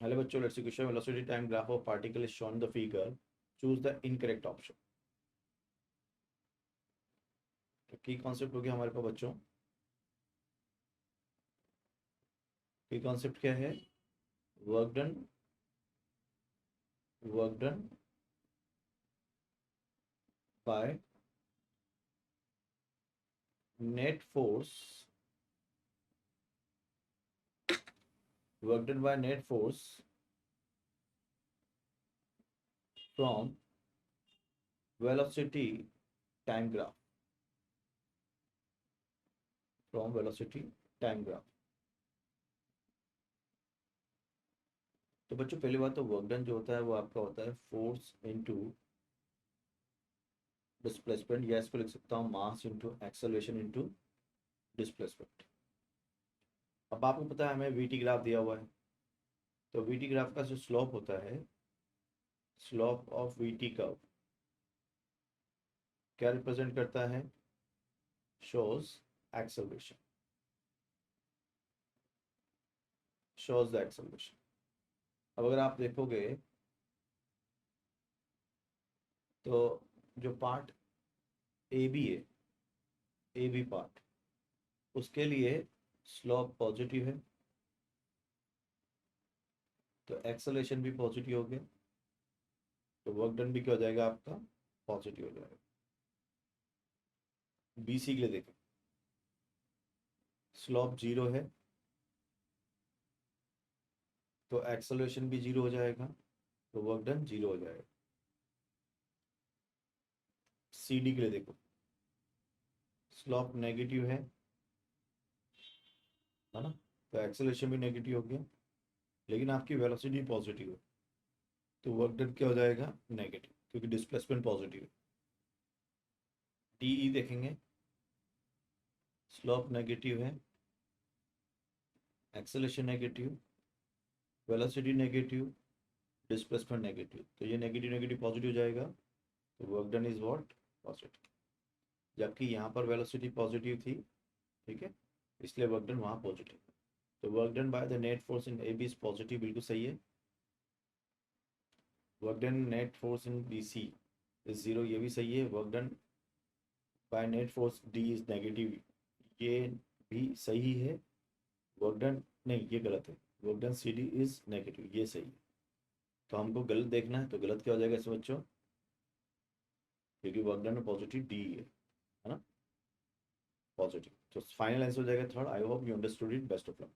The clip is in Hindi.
हेलो बच्चों, let's question velocity time graph of particle is shown the figure, choose the incorrect option. तो की कॉन्सेप्ट हो गया हमारे पास बच्चों। की कॉन्सेप्ट क्या है? Work done, work done by net force, work done by net force from velocity time graph, from velocity time graph. तो बच्चों पहली बात तो वर्क डन जो होता है वो आपका होता है फोर्स इनटू डिस्प्लेसमेंट, या इसको लिख सकता हूँ mass into acceleration into displacement. अब आपको पता है हमें वीटी ग्राफ दिया हुआ है, तो वीटी ग्राफ का जो स्लोप होता है, स्लोप ऑफ वीटी कर्व क्या रिप्रेजेंट करता है? Shows acceleration, shows the acceleration. अब अगर आप देखोगे तो जो पार्ट ए बी है, ए बी पार्ट, उसके लिए स्लोप पॉजिटिव है, तो एक्सेलरेशन भी पॉजिटिव हो गया, तो वर्क डन भी क्या हो जाएगा आपका? पॉजिटिव हो जाएगा। बी सी के लिए देखें, स्लोप जीरो है तो एक्सेलरेशन भी जीरो हो जाएगा, तो वर्क डन जीरो हो जाएगा। सी डी के लिए देखो, स्लोप नेगेटिव है ना, तो एक्सेलरेशन भी नेगेटिव हो गया, लेकिन आपकी वेलोसिटी पॉजिटिव है, तो वर्क डन क्या हो जाएगा? नेगेटिव, क्योंकि डिस्प्लेसमेंट पॉजिटिव है। डी ई देखेंगे, स्लोप नेगेटिव है, acceleration negative, velocity negative, displacement negative, तो ये नेगेटिव नेगेटिव पॉजिटिव जाएगा, तो work done is what? Positive. जबकि यहाँ पर वेलोसिटी पॉजिटिव थी, ठीक है, इसलिए वर्क डन वहाँ पॉजिटिव। तो work done by the net force in A B is positive, बिल्कुल सही है। Work done net force in B C is zero, ये भी सही है। Work done by net force D is negative, ये भी सही है। वर्क डन, नहीं ये गलत है, work done C D is negative, ये सही है। तो हमको गलत देखना है, तो गलत क्या हो जाएगा इसमें बच्चों? क्योंकि वर्क डन में पॉजिटिव डी है ना, पॉजिटिव। तो फाइनल आंसर हो जाएगा third. I hope you understood it. Best of luck.